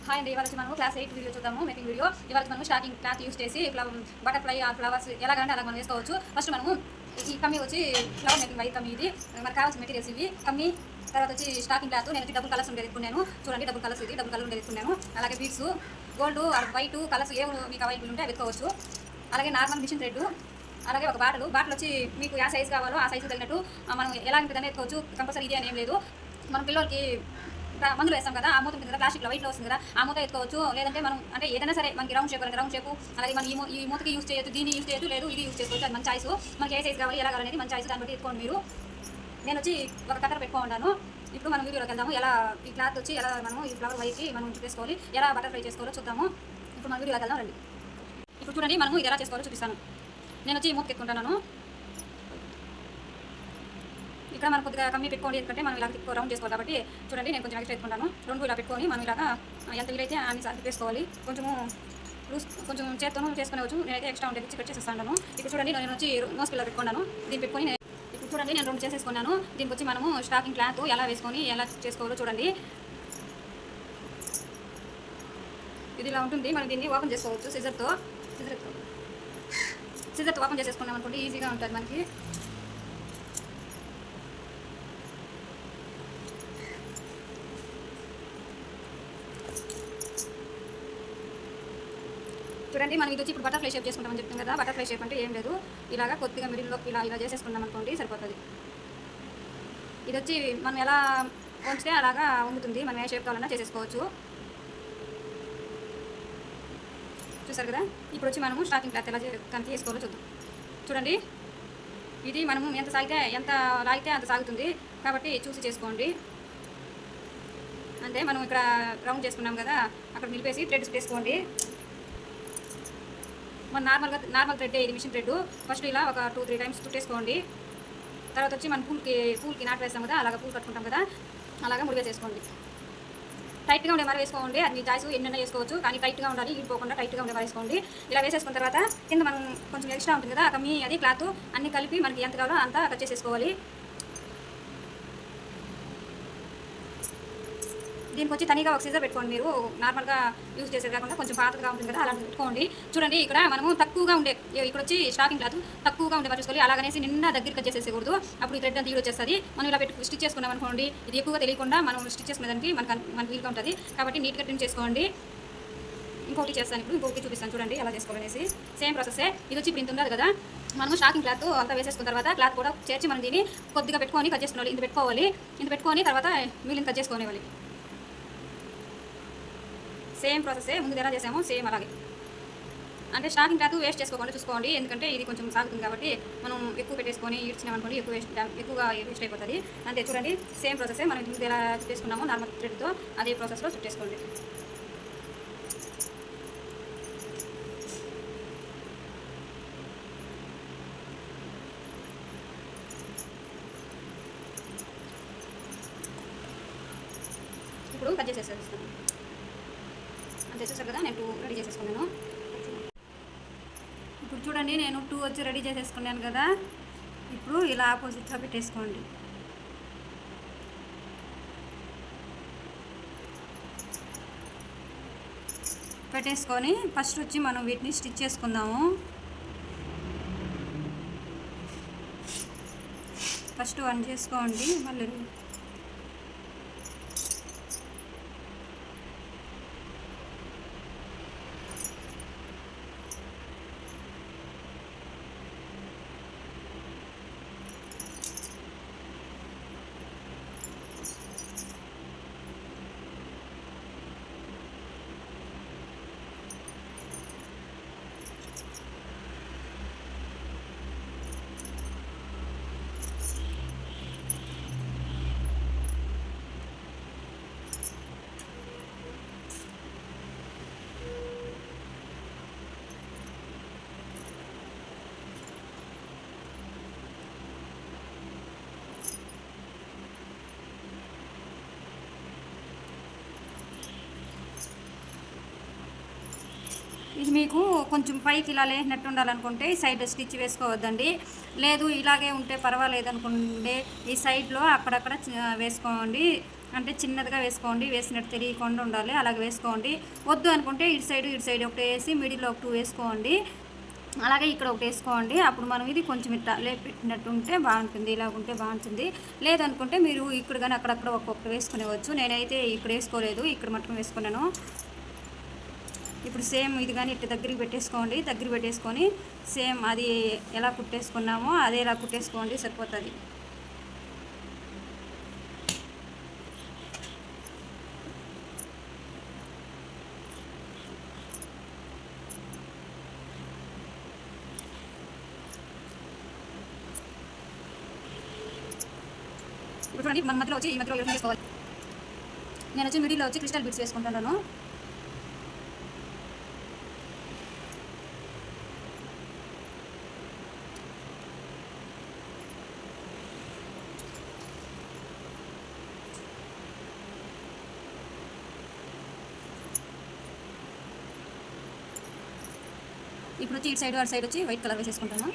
Hi అండి, ఇవాళ మనం క్లాస్ 8 వీడియో చూద్దాము. Making video. ఇవాళ మనం స్టాకింగ్ క్లాత్ యూస్ చేసి బటర్ఫ్లై ఆ ఫ్లవర్స్ ఎలాగంటే అలా మనం వేసుకోవచ్చు. ఫస్ట్ మనము ఈ కమ్మీ వచ్చి ఫ్లవర్ మేకింగ్ వైట్ కమ్మీ. ఇది మనకు కావాల్సిన మెటీరియల్స్ ఇవి. కమ్మీ, తర్వాత వచ్చి స్టాకింగ్ క్లాత్. నేను వచ్చి డబుల్ కలర్స్ ఉండేది తీసుకున్నాను. చూడండి, డబుల్ కలర్స్, ఇది డబుల్ కలర్ ఉండేది తీసుకున్నాను. అలాగే బీడ్స్, గోల్డ్, వైట్ కలర్స్ ఏమి మీకు అవైలబుల్ ఉంటే వెతుకోవచ్చు. అలాగే నార్మల్ మిషన్ థ్రెడ్, అలాగే ఒక బాటలు వచ్చి మీకు ఏ సైజు కావాలో ఆ సైజు తగినట్టు మనం ఎలా ఉంటుందని ఎత్తుకోవచ్చు. కంపల్సరీ ఇది అని ఏం లేదు. మన పిల్లలకి మందులు వేస్తాం కదా, ఆ మూత ఉంటుంది కదా, ప్లాస్టిక్లో వైట్లో వస్తుంది కదా, ఆ మూత ఎత్తుకోవచ్చు. లేదంటే మనం అంటే ఏదైనా సరే మనకి రౌండ్ షేప్ రౌండ్ షేప్, అలాగే మనం ఈ మూతకి యూస్ చేయొచ్చు, దీన్ని యూస్ చేయొచ్చు, లేదు ఇది యూస్ చేసుకోవచ్చు. అది మన చాయిస్. మనకి ఏ సైజ్ కావాలి ఎలా కావాలనేది మన చాయిస్, దాన్ని బట్టి ఎత్తుకోండి మీరు. నేను వచ్చి ఒక కట్టర్ పెట్టుకుంటాను. ఇప్పుడు మనం వీడియోలోకి వెళ్దాము. ఎలా ఈ క్లాత్ వచ్చి ఎలా మనం ఈ ఫ్లవర్ వైకి మనం చూసుకోవాలి, ఎలా బటర్ఫ్లై చేసుకోవాలో చూద్దాము. ఇప్పుడు మనం వీడియోలోకి వెళ్దాం రండి. ఇప్పుడు చూడండి, మనము ఇది ఎలా చేసుకోవాలో చూపిస్తాను. నేను వచ్చి ఈ మూతకి ఎత్తుకుంటాను. ఇక్కడ మనం కొద్దిగా కమ్మీ పెట్టుకోండి, ఎందుకంటే మనం ఇలా రౌండ్ చేసుకోవాలి కాబట్టి. చూడండి, నేను కొంచెం ఎక్స్ట్రా పెట్టుకుంటాను. రెండు ఇలా పెట్టుకొని మనం ఇలాగా ఎంత వీలైతే అన్ని సార్లు వేసుకోవాలి. కొంచెం చేత్తోనూ చేసుకునేవచ్చు. నేనైతే ఎక్స్ట్రా ఉంటే కట్ చేసేస్తాను. ఇప్పుడు చూడండి, నేను వచ్చి నోస్ పిల్లర్ పెట్టుకున్నాను. దీన్ని పెట్టుకొని ఇప్పుడు చూడండి, నేను రెండు చేసేసుకున్నాను. దీనికి వచ్చి మనము స్టాకింగ్ క్లాత్ ఎలా వేసుకొని ఎలా చేసుకోవాలో చూడండి. ఇది ఇలా ఉంటుంది. మనం దీన్ని ఓపెన్ చేసుకోవచ్చు సిజర్తో ఓపెన్ చేసేసుకున్నాం అనుకోండి, ఈజీగా ఉంటుంది మనకి. చూడండి, మనం ఇది వచ్చి ఇప్పుడు బటర్ఫ్లై షేప్ చేసుకుంటామని చెప్తాం కదా. బటర్ఫ్లై షేప్ అంటే ఏం లేదు, ఇలాగా కొద్దిగా మిడిల్లో ఇలా చేసేసుకున్నాం అనుకోండి, సరిపోతుంది. ఇది వచ్చి మనం ఎలా వంచితే అలాగా వంగుతుంది. మనం ఏ షేప్ కావాలన్నా చేసేసుకోవచ్చు. చూసారు కదా. ఇప్పుడు వచ్చి మనము స్టాకింగ్ క్లాత్ ఎలా కనుక చేసుకోవాలో చూద్దాం. చూడండి, ఇది మనము ఎంత లాగితే అంత సాగుతుంది కాబట్టి చూసి చేసుకోండి. అంటే మనం ఇక్కడ రౌండ్ చేసుకున్నాం కదా, అక్కడ నిలిపేసి థ్రెడ్స్ వేసుకోండి. మన నార్మల్ థ్రెడ్, ఇది మిషన్ థ్రెడ్. ఫస్ట్ ఇలా ఒక 2-3 టైమ్స్ చుట్టేసుకోండి. తర్వాత వచ్చి మనం పూల్కి నాటు వేస్తాం కదా, అలాగా పూలు కట్టుకుంటాం కదా, అలాగా ముడి వేసేసుకోండి. టైట్గా ఉండే మరి వేసుకోండి. అది మీ చాయిస్, ఎన్నైనా వేసుకోవచ్చు, కానీ టైట్గా ఉండాలి, ఇరిపోకుండా టైట్గా ఉండే మరి వేసుకోండి. ఇలా వేసేసుకున్న తర్వాత కింద మనం కొంచెం ఎక్స్ట్రా ఉంటుంది కదా, కమ్మీ అది క్లాత్ అన్నీ కలిపి మనకి ఎంత కావాలో అంతా కట్ చేసేసుకోవాలి. దీనికి వచ్చి తనిగా ఒక సీజర్ పెట్టుకోండి. మీరు నార్మల్గా యూజ్ చేసేది కాకుండా కొంచెం పాతగా ఉంటుంది కదా, అలా పెట్టుకోండి. చూడండి, ఇక్కడ మనము తక్కువగా ఉండే, ఇక్కడ వచ్చి స్టాకింగ్ క్లాత్ తక్కువగా ఉండే చూసుకోవాలి. అలాగనేసి నిన్న దగ్గరికి వచ్చేసేయకూడదు, అప్పుడు ఈ థ్రెడ్ అంతా వచ్చేస్తుంది. మనం ఇలా స్టిచ్ చేసుకున్నాం అనుకోండి, ఇది ఎక్కువగా తెలియకుండా మనం స్టిచ్ చేసుకునేదానికి మనకు వీలుగా ఉంటుంది. కాబట్టి నీట్గా ట్రిమ్ చేసుకోండి. ఇంకొకటి చేస్తాను, ఇప్పుడు ఇంకొకటి చూపిస్తాను. చూడండి ఎలా చేసుకోవాలనేసి. సేమ్ ప్రాసెసే. ఇది వచ్చి ఇప్పుడు ఇంత ఉండదు కదా, మనము స్టాకింగ్ క్లాత్ అంతా వేసేసుకున్న తర్వాత క్లాత్ కూడా చేర్చి మనం దీన్ని కొద్దిగా పెట్టుకొని కట్ చేసుకోవాలి. ఇంత పెట్టుకొని తర్వాత మిగిలిన కట్ చేసుకోనివ్వాలి. సేమ్ ప్రాసెసే, ముందు ఎలా చేసామో సేమ్ అలాగే. అంటే స్టాకింగ్ క్లాత్ వేస్ట్ చేసుకోకుండా చూసుకోండి, ఎందుకంటే ఇది కొంచెం సాగుతుంది కాబట్టి. మనం ఎక్కువ పెట్టేసుకొని ఇచ్చినామనుకోండి, ఎక్కువగా వేస్ట్ అయిపోతుంది. అంతే. చూడండి, సేమ్ ప్రాసెసే. మనం ముందు ఎలా చుట్టేసుకున్నామో నార్మల్ థ్రెడ్తో అదే ప్రాసెస్లో చుట్టేసుకోండి. ఇప్పుడు కట్ చేసేస్తాను. అంతే. చూసారు కదా, నేను 2 రెడీ చేసేసుకున్నాను. ఇప్పుడు చూడండి, నేను 2 వచ్చి రెడీ చేసేసుకున్నాను కదా. ఇప్పుడు ఇలా ఆపోజిట్గా పెట్టేసుకోండి. పెట్టేసుకొని ఫస్ట్ వచ్చి మనం వీటిని స్టిచ్ చేసుకుందాము. ఫస్ట్ 1 చేసుకోండి. మళ్ళీ మీకు కొంచెం పైకి ఇలా లేనట్టు ఉండాలనుకుంటే ఈ సైడ్ స్టిచ్ వేసుకోవద్దండి. లేదు ఇలాగే ఉంటే పర్వాలేదు అనుకుంటే ఈ సైడ్లో అక్కడక్కడ వేసుకోండి. అంటే చిన్నదిగా వేసుకోండి, వేసినట్టు తెలియకుండా ఉండాలి, అలాగే వేసుకోండి. వద్దు అనుకుంటే ఇటు సైడ్ ఒకటి వేసి మిడిల్లో ఒక 2 వేసుకోండి. అలాగే ఇక్కడ ఒకటి వేసుకోండి. అప్పుడు మనం ఇది కొంచెం ఇట్లా లేపెట్టినట్టు ఉంటే బాగుంటుంది, ఇలా ఉంటే బాగుంటుంది. లేదనుకుంటే మీరు ఇక్కడ కానీ అక్కడక్కడ ఒక్కొక్కటి వేసుకునేవచ్చు. నేనైతే ఇక్కడ వేసుకోలేదు, ఇక్కడ మట్టుకు వేసుకున్నాను. ఇప్పుడు సేమ్ ఇది కానీ ఇట్లా దగ్గరికి పెట్టేసుకొని సేమ్ అది ఎలా కుట్టేసుకున్నామో అదే ఇలా కుట్టేసుకోండి, సరిపోతుంది. ఇప్పుడు చూడండి, మన మధ్యలో వచ్చి ఈ మధ్యలో యూజ్ చేసుకోవాలి. నేను వచ్చి మిడిల్లో వచ్చి క్రిస్టల్ బిట్స్ వేసుకుంటున్నాను. ఇప్పుడు వచ్చి ఇటు సైడ్ అటు సైడ్ వచ్చి వైట్ కలర్ వేసేసుకుంటాను.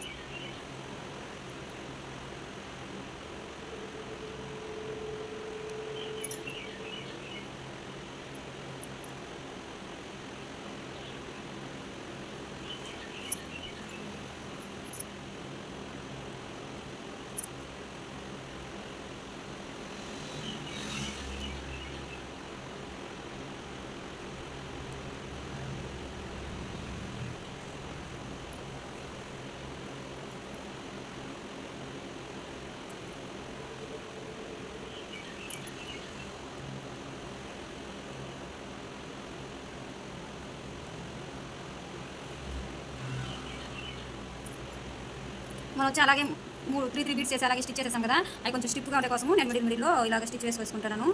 మనం వచ్చి అలాగే 3 బీట్స్ చేసి అలాగే స్టిచ్ చేసేసాం కదా, అవి కొంచెం స్టిప్గా ఉండే కోసము నేను మిడిల్లో ఇలాగ స్టిచ్ వేసుకుంటాను.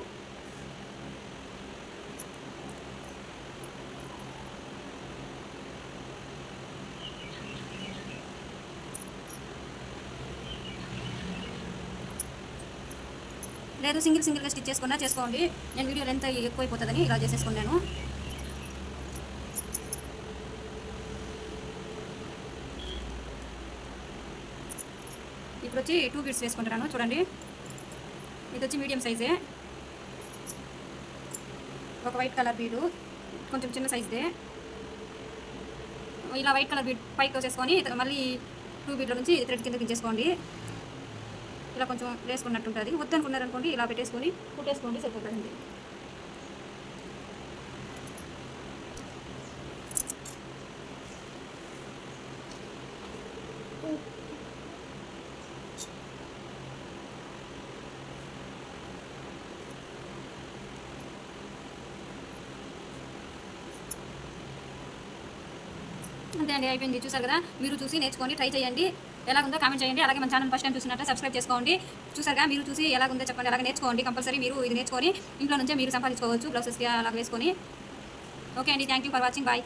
లేదు సింగిల్గా స్టిచ్ చేసుకోండి. నేను వీడియో లెంత్ ఎక్కువైపోతుందని ఇలా చేసేసుకున్నాను. ఇప్పుడు వచ్చి 2 బీట్స్ వేసుకుంటున్నాను. చూడండి, ఇది వచ్చి మీడియం సైజే, ఒక వైట్ కలర్ బీడు కొంచెం చిన్న సైజుదే. ఇలా వైట్ కలర్ బీడ్ పైకి వచ్చేసుకొని మళ్ళీ 2 బీడ్ల నుంచి థ్రెడ్ కింద దించేసుకోండి. ఇలా కొంచెం వేసుకున్నట్టు ఉంటుంది. వద్దనుకున్నారనుకోండి ఇలా పెట్టేసుకొని కుట్టేసుకోండి, సరిపోతుంది. అంతే అండి, అయిపోయింది. చూసారు కదా, మీరు చూసి నేర్చుకొని ట్రై చేయండి. ఎలాగుందో కామెంట్ చేయండి. అలాగే మన ఛానల్ ఫస్ట్ టైం చూసినట్టు సబ్స్క్రైబ్ చేసుకోండి. చూసారుగా, మీరు చూసి ఎలాగుందో చెప్పండి. అలాగే నేర్చుకోండి. కంపల్సరీ మీరు ఇది నేర్చుకొని ఇంట్లో నుంచే మీరు సంపాదించుకోవచ్చు బ్లౌజెస్కి అలా వేసుకొని. ఓకే అండి, thank you for watching. Bye.